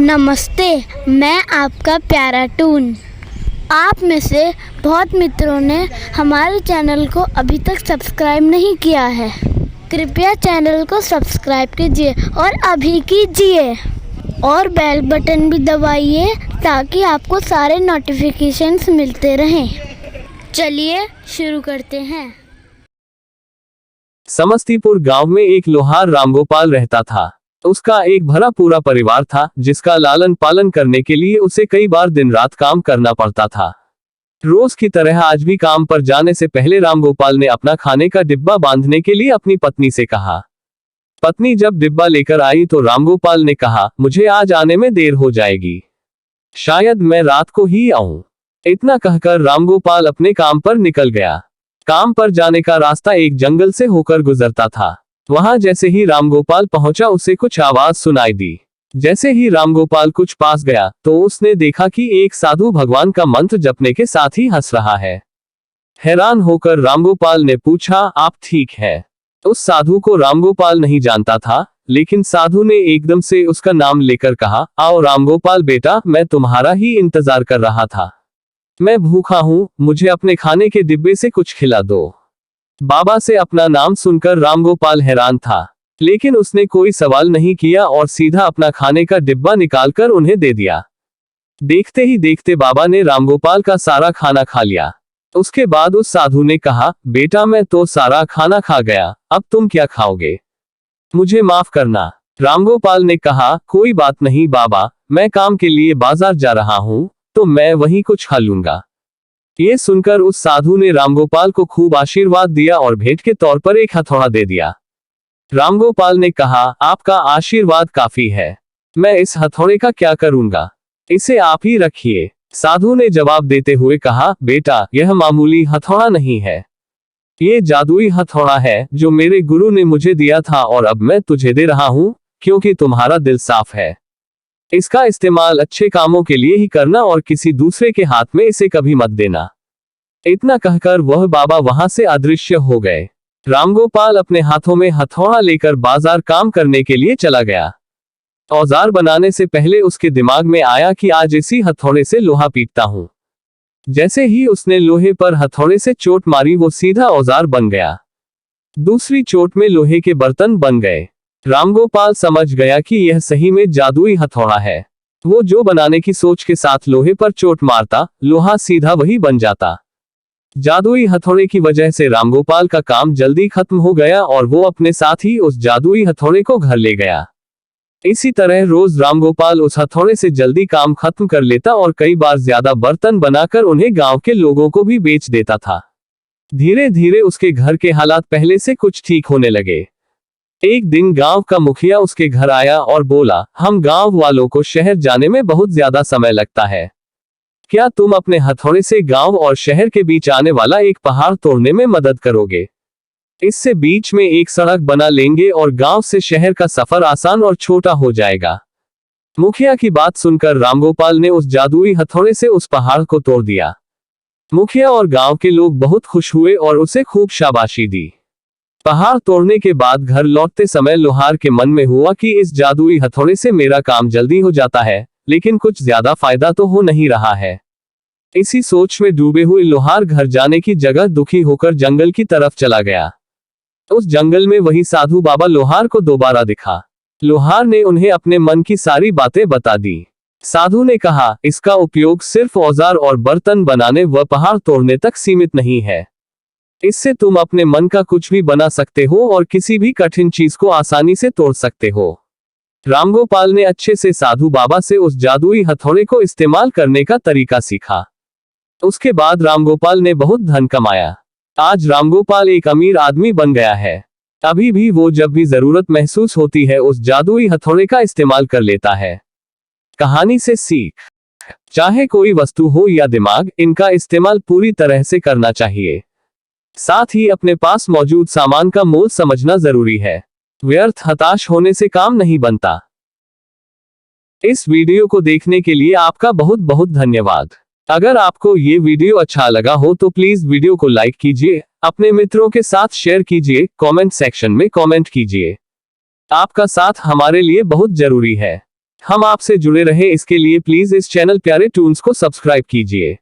नमस्ते, मैं आपका प्यारा टून। आप में से बहुत मित्रों ने हमारे चैनल को अभी तक सब्सक्राइब नहीं किया है। कृपया चैनल को सब्सक्राइब कीजिए और अभी कीजिए, और बेल बटन भी दबाइए ताकि आपको सारे नोटिफिकेशंस मिलते रहें। चलिए शुरू करते हैं। समस्तीपुर गांव में एक लोहार रामगोपाल रहता था। उसका एक भरा पूरा परिवार था, जिसका लालन पालन करने के लिए उसे कई बार दिन रात काम करना पड़ता था। रोज की तरह आज भी काम पर जाने से पहले रामगोपाल ने अपना खाने का डिब्बा बांधने के लिए अपनी पत्नी से कहा। पत्नी जब डिब्बा लेकर आई तो रामगोपाल ने कहा, मुझे आज आने में देर हो जाएगी, शायद मैं रात को ही आऊं। इतना कहकर रामगोपाल अपने काम पर निकल गया। काम पर जाने का रास्ता एक जंगल से होकर गुजरता था। वहां जैसे ही रामगोपाल पहुंचा उसे कुछ आवाज सुनाई दी। जैसे ही रामगोपाल कुछ पास गया तो उसने देखा कि एक साधु भगवान का मंत्र जपने के साथ ही हंस रहा है। हैरान होकर रामगोपाल ने पूछा, आप ठीक है? उस साधु को रामगोपाल नहीं जानता था, लेकिन साधु ने एकदम से उसका नाम लेकर कहा, आओ रामगोपाल बेटा, मैं तुम्हारा ही इंतजार कर रहा था। मैं भूखा हूं, मुझे अपने खाने के डिब्बे से कुछ खिला दो। बाबा से अपना नाम सुनकर रामगोपाल हैरान था, लेकिन उसने कोई सवाल नहीं किया और सीधा अपना खाने का डिब्बा निकालकर उन्हें दे दिया। देखते ही देखते बाबा ने रामगोपाल का सारा खाना खा लिया। उसके बाद उस साधु ने कहा, बेटा मैं तो सारा खाना खा गया, अब तुम क्या खाओगे? मुझे माफ करना। रामगोपाल ने कहा, कोई बात नहीं बाबा, मैं काम के लिए बाजार जा रहा हूँ, तो मैं वहीं कुछ खा लूंगा। ये सुनकर उस साधु ने रामगोपाल को खूब आशीर्वाद दिया और भेंट के तौर पर एक हथौड़ा दे दिया। रामगोपाल ने कहा, आपका आशीर्वाद काफी है, मैं इस हथौड़े का क्या करूंगा, इसे आप ही रखिए। साधु ने जवाब देते हुए कहा, बेटा यह मामूली हथौड़ा नहीं है, ये जादुई हथौड़ा है जो मेरे गुरु ने मुझे दिया था और अब मैं तुझे दे रहा हूँ, क्योंकि तुम्हारा दिल साफ है। इसका इस्तेमाल अच्छे कामों के लिए ही करना और किसी दूसरे के हाथ में इसे कभी मत देना। इतना कहकर वह बाबा वहां से अदृश्य हो गए। रामगोपाल अपने हाथों में हथौड़ा लेकर बाजार काम करने के लिए चला गया। औजार बनाने से पहले उसके दिमाग में आया कि आज इसी हथौड़े से लोहा पीटता हूं। जैसे ही उसने लोहे पर हथौड़े से चोट मारी वो सीधा औजार बन गया। दूसरी चोट में लोहे के बर्तन बन गए। रामगोपाल समझ गया कि यह सही में जादुई हथौड़ा है। वो जो बनाने की सोच के साथ लोहे पर चोट मारता, लोहा सीधा वही बन जाता। जादुई हथौड़े की वजह से रामगोपाल का काम जल्दी खत्म हो गया और वो अपने साथ ही उस जादुई हथौड़े को घर ले गया। इसी तरह रोज रामगोपाल उस हथौड़े से जल्दी काम खत्म कर लेता और कई बार ज्यादा बर्तन बनाकर उन्हें गांव के लोगों को भी बेच देता था। धीरे धीरे उसके घर के हालात पहले से कुछ ठीक होने लगे। एक दिन गांव का मुखिया उसके घर आया और बोला, हम गांव वालों को शहर जाने में बहुत ज्यादा समय लगता है, क्या तुम अपने हथौड़े से गांव और शहर के बीच आने वाला एक पहाड़ तोड़ने में मदद करोगे? इससे बीच में एक सड़क बना लेंगे और गांव से शहर का सफर आसान और छोटा हो जाएगा। मुखिया की बात सुनकर रामगोपाल ने उस जादुई हथौड़े से उस पहाड़ को तोड़ दिया। मुखिया और गांव के लोग बहुत खुश हुए और उसे खूब शाबाशी दी। पहाड़ तोड़ने के बाद घर लौटते समय लोहार के मन में हुआ कि इस जादुई हथौड़े से मेरा काम जल्दी हो जाता है, लेकिन कुछ ज्यादा फायदा तो हो नहीं रहा है। इसी सोच में डूबे हुए लोहार घर जाने की जगह दुखी होकर जंगल की तरफ चला गया। उस जंगल में वही साधु बाबा लोहार को दोबारा दिखा। लोहार ने उन्हें अपने मन की सारी बातें बता दी। साधु ने कहा, इसका उपयोग सिर्फ औजार और बर्तन बनाने व पहाड़ तोड़ने तक सीमित नहीं है, इससे तुम अपने मन का कुछ भी बना सकते हो और किसी भी कठिन चीज को आसानी से तोड़ सकते हो। रामगोपाल ने अच्छे से साधु बाबा से उस जादुई हथौड़े को इस्तेमाल करने का तरीका सीखा। उसके बाद रामगोपाल ने बहुत धन कमाया। आज रामगोपाल एक अमीर आदमी बन गया है। अभी भी वो जब भी जरूरत महसूस होती है उस जादुई हथौड़े का इस्तेमाल कर लेता है। कहानी से सीख, चाहे कोई वस्तु हो या दिमाग, इनका इस्तेमाल पूरी तरह से करना चाहिए। साथ ही अपने पास मौजूद सामान का मोल समझना जरूरी है। व्यर्थ हताश होने से काम नहीं बनता। इस वीडियो को देखने के लिए आपका बहुत बहुत धन्यवाद। अगर आपको ये वीडियो अच्छा लगा हो तो प्लीज वीडियो को लाइक कीजिए, अपने मित्रों के साथ शेयर कीजिए, कमेंट सेक्शन में कमेंट कीजिए। आपका साथ हमारे लिए बहुत जरूरी है। हम आपसे जुड़े रहे इसके लिए प्लीज इस चैनल प्यारे टून्स को सब्सक्राइब कीजिए।